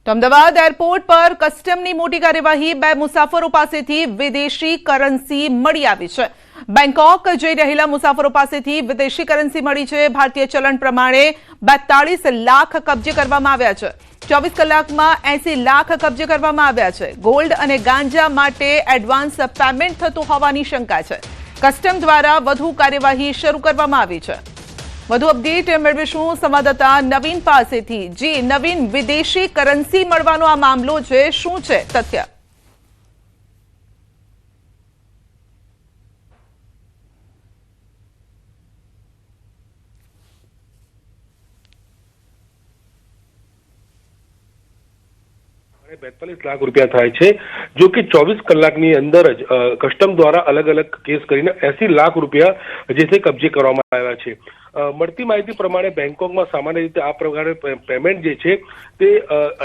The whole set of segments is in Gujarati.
તો અમદાવાદ એરપોર્ટ પર કસ્ટમની મોટી કાર્યવાહી, 2 મુસાફરો પાસેથી વિદેશી કરન્સી મળી આવી છે। બેંકોક જઈ રહેલા મુસાફરો પાસેથી વિદેશી કરન્સી મળી છે। ભારતીય ચલણ પ્રમાણે 42 લાખ કબજે કરવામાં આવ્યા છે। 24 કલાકમાં 80 લાખ કબજે કરવામાં આવ્યા છે। ગોલ્ડ અને ગાંજા માટે એડવાન્સ પેમેન્ટ થતું હોવાની શંકા છે। કસ્ટમ દ્વારા વધુ કાર્યવાહી શરૂ કરવામાં આવી છે। વધુ અપડેટ મેળવીશું સંવાદદાતા નવીન પાસેથી। જી નવીન, વિદેશી કરન્સી મળવાનો આ મામલો છે, શું છે તથ્ય? ₹42 લાખ થાય છે, જો કે 24 કલાકની અંદર જ કસ્ટમ દ્વારા અલગ અલગ કેસ કરીને ₹80 લાખ જે છે કબજે કરવામાં આવ્યા છે। મળતી માહિતી પ્રમાણે બેંકોકમાં સામાન્ય રીતે આ પ્રકારે પેમેન્ટ જે છે તે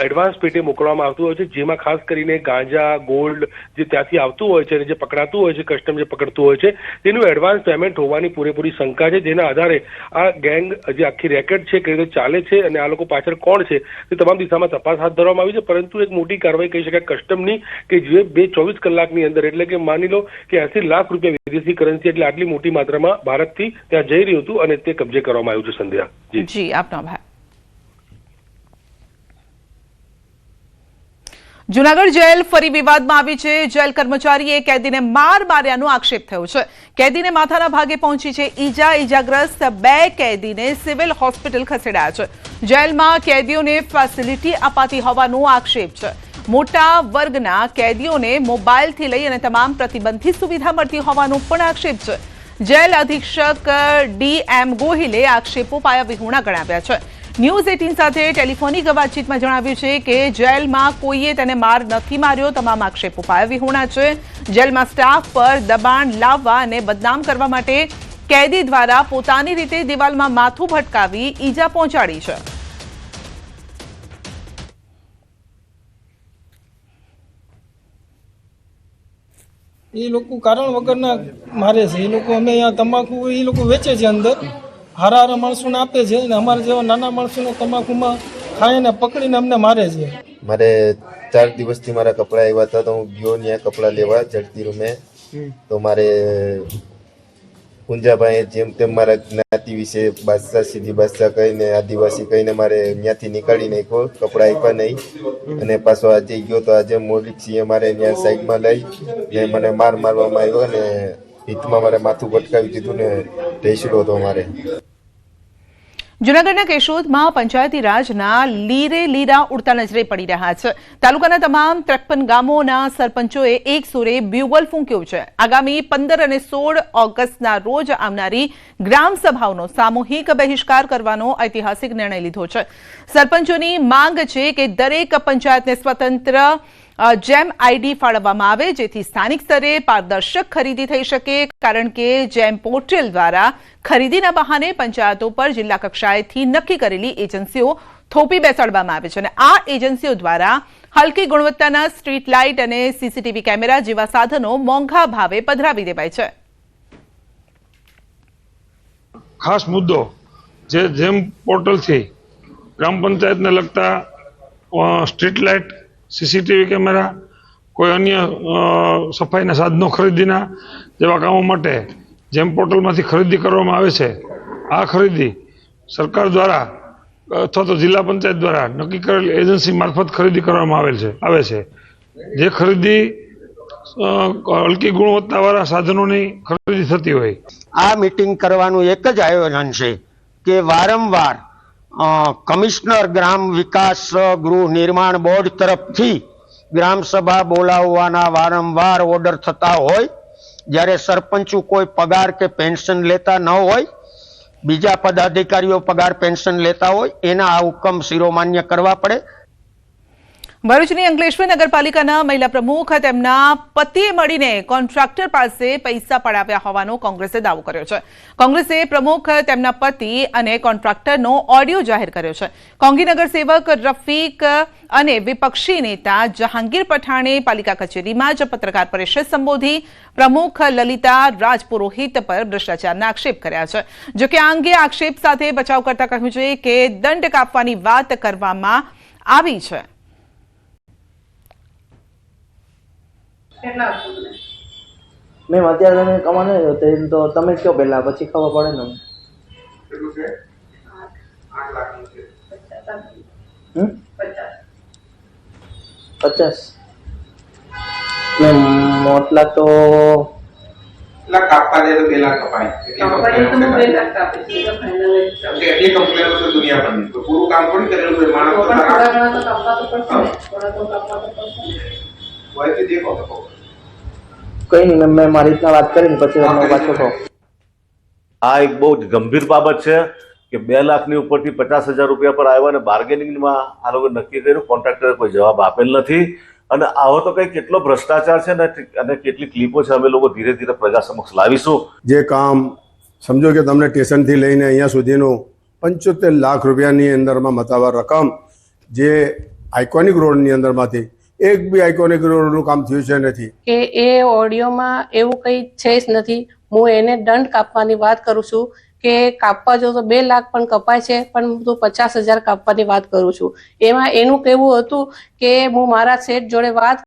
એડવાન્સ પેટે મોકલવામાં આવતું હોય છે, જેમાં ખાસ કરીને ગાંજા, ગોલ્ડ જે ત્યાંથી આવતું હોય છે અને જે પકડાતું હોય છે, કસ્ટમ જે પકડતું હોય છે તેનું એડવાન્સ પેમેન્ટ હોવાની પૂરેપૂરી શંકા છે, જેના આધારે આ ગેંગ જે આખી રેકેટ છે કઈ રીતે ચાલે છે અને આ લોકો પાછળ કોણ છે તે તમામ દિશામાં તપાસ હાથ ધરવામાં આવી છે। પરંતુ એક મોટી કાર્યવાહી કહી શકાય કસ્ટમની કે જે 24 કલાકની અંદર, એટલે કે માની લો કે ₹80 લાખ વિદેશી કરન્સી, એટલે આટલી મોટી માત્રામાં ભારતથી ત્યાં જઈ રહ્યું હતું અને તે કબજે કરવામાં આવ્યું છે। સંધ્યા જી આપનો આભાર। જૂનાગઢ જેલ ફરી વિવાદમાં આવી છે। જેલ કર્મચારીએ કેદીને માર માર્યાનો આક્ષેપ થયો છે। કેદીને માથાના ભાગે પહોંચી છે ઈજા। ઈજાગ્રસ્ત 2 કેદીને સિવિલ હોસ્પિટલ ખસેડાયા છે। જેલમાં કેદીઓને ફેસિલિટી અપાતી હોવાનો આક્ષેપ છે। મોટા વર્ગના કેદીઓને મોબાઈલથી લઈ અને તમામ પ્રતિબંધિત સુવિધા મળતી હોવાનો પણ આક્ષેપ છે। જેલ અધિક્ષક DM ગોહિલે આક્ષેપો પાયા વિહોણા ગણાવ્યા છે। ન્યૂઝ 18 સાથે ટેલિફોનિક વાતચીતમાં જણાવ્યું છે કે જેલમાં કોઈએ તેને માર નથી માર્યો। તમામ આક્ષેપો પાયા વિહોણા છે। જેલમાં સ્ટાફ પર દબાણ લાવવા અને બદનામ કરવા માટે કેદી દ્વારા પોતાની રીતે દિવાલમાં માથું ભટકાવી ઈજા પહોંચાડી છે। એ લોકો કારણ વગરના મારે છે। એ લોકો અમે અહીંયા તમાકુ એ લોકો વેચે છે, અંદર હારા હારા માણસોને આપે છે અને અમારા જેવા નાના માણસોને તમાકુમાં ખાઈને પકડીને અમને મારે છે। મારે 4 દિવસથી મારા કપડાં આવ્યા હતા, તો હું ગયો ત્યાં કપડાં લેવા જડતી રૂમે, તો મારે પુંજાભાઈ જેમ તેમ મારા જ્ઞાતિ વિશે બાદશાહ, સીધી બાદશાહ કહીને, આદિવાસી કહીને મારે ત્યાંથી નીકાળી નાખ્યો, કપડાં આપ્યા નહીં। અને પાછો આજે ગયો તો આજે મોલિક સિંહે મારે ત્યાં સાઈડમાં લઈ ત્યાં મને મારવામાં આવ્યો અને હિતમાં મારે માથું ભટકાવી દીધું ને ઢેસડો હતો મારે। જૂનાગઢના કેશોદમાં પંચાયતી રાજના લીરે લીરા ઉડતા નજરે પડી રહ્યા છે। તાલુકાના તમામ 53 ગામોના સરપંચોએ એક સુરે બ્યુગલ ફૂંક્યું છે। આગામી 15 અને 16 ઓગસ્ટના રોજ આવનારી ગ્રામ સભાઓનો સામૂહિક બહિષ્કાર કરવાનો ઐતિહાસિક નિર્ણય લીધો છે। સરપંચોની માંગ છે કે દરેક પંચાયતને સ્વતંત્ર જેમ આઈડી ફાળવવામાં આવે, જેથી સ્થાનિક સ્તરે પારદર્શક ખરીદી થઈ શકે। કારણ કે જેમ પોર્ટલ દ્વારા ખરીદીના બહાને પંચાયતો પર જિલ્લા કક્ષાએથી નક્કી કરેલી એજન્સીઓ થોપી બેસાડવામાં આવે છે અને આ એજન્સીઓ દ્વારા હલકી ગુણવત્તાના સ્ટ્રીટ લાઇટ અને CCTV કેમેરા જેવા સાધનો મોંઘા ભાવે પધરાવી દેવાય છે। ખાસ મુદ્દો જે જેમ પોર્ટલથી ગ્રામ પંચાયતને લગતા સ્ટ્રીટ લાઇટ, CCTV કેમેરા, કોઈ અન્ય સફાઈના સાધનો ખરીદીના જેવા કામો માટે જેમ પોર્ટલમાંથી ખરીદી કરવામાં આવે છે, આ ખરીદી સરકાર દ્વારા અથવા તો જિલ્લા પંચાયત દ્વારા નક્કી કરેલ એજન્સી મારફત ખરીદી કરવામાં આવે છે। જે ખરીદી હલકી ગુણવત્તાવાળા સાધનોની ખરીદી થતી હોય। આ મીટિંગ કરવાનું એક જ આયોજન છે કે વારંવાર કમિશનર ગ્રામ વિકાસ ગૃહ નિર્માણ બોર્ડ તરફથી ગ્રામ સભા બોલાવવાના વારંવાર ઓર્ડર થતા હોય, જ્યારે સરપંચો કોઈ પગાર કે પેન્શન લેતા ન હોય, બીજા પદાધિકારીઓ પગાર પેન્શન લેતા હોય, એના આ હુકમ શિરોમાન્ય કરવા પડે। ભરૂચની અંકલેશ્વર નગરપાલિકાના મહિલા પ્રમુખ તેમના પતિએ મળીને કોન્ટ્રાક્ટર પાસે પૈસા પડાવ્યા હોવાનો કોંગ્રેસે દાવો કર્યો છે। કોંગ્રેસે પ્રમુખ, તેમના પતિ અને કોન્ટ્રાક્ટરનો ઓડિયો જાહેર કર્યો છે। કોંગીનગર સેવક રફીક અને વિપક્ષી નેતા જહાંગીર પઠાણે પાલિકા કચેરીમાં જ પત્રકાર પરિષદ સંબોધી પ્રમુખ લલિતા રાજપુરોહિત પર ભ્રષ્ટાચારના આક્ષેપ કર્યા છે। જો કે આ અંગે આક્ષેપ સાથે બચાવ કરતા કહ્યું છે કે દંડ કાપવાની વાત કરવામાં આવી છે। કેટલા આપશો મને? મેમ અત્યારે તમે કમાને તો તમે કયો પહેલા, પછી ખબર પડે ને. કેટલું છે? 8 લાખનું છે. 50 આપજો. હમ 50. 50 મેમ 8 લાખ તો લાખ કાપવા જાય તો 2 લાખ કપાય. કંપની તો 2 લાખ આપે છે તો ફાઇનલ એટલી કંપનીઓ તો દુનિયા ભરની તો પૂરું કામ થોડી કરેલું હોય માણસ તો થોડા ઘણા તો કાપવા તો પડશે ને. થોડા તો કાપવા તો પડશે ને. વયથી દેખો તો કઈ નહીં મેમ, મેં મારી રીતના વાત કરીને પછી તમને પાછો કહો. આ એક બહુ જ ગંભીર બાબત છે કે 2 લાખની ઉપરથી 50,000 રૂપિયા પર આવ્યા અને બાર્ગેનિંગમાં આ લોકો નક્કી કર્યું, કોન્ટ્રાક્ટરે કોઈ જવાબ આપેલ નથી. અને આવો તો કઈ કેટલો ભ્રષ્ટાચાર છે ને, અને કેટલી ક્લિપો છે અમે લોકો ધીરે ધીરે પ્રજા સમક્ષ લાવીશું. જે કામ સમજો કે તમને સ્ટેશનથી લઈને અહીંયા સુધીનું 75 લાખ રૂપિયાની અંદરમાં મતાવાર રકમ જે આઇકોનિક રોડની અંદરમાંથી એક બી આઇકોનિક રોડનું કામ થયું છે નથી. કે એ ઓડિયોમાં એવું કંઈ છે જ નથી. હું એને દંડ કાપવાની વાત કરું છું કે કાપવા જો તો 2 લાખ પણ કપાય છે, પણ હું તો 50,000 કાપવાની વાત કરું છું. એમાં એનું કહેવું હતું કે હું મારા શેઠ જોડે વાત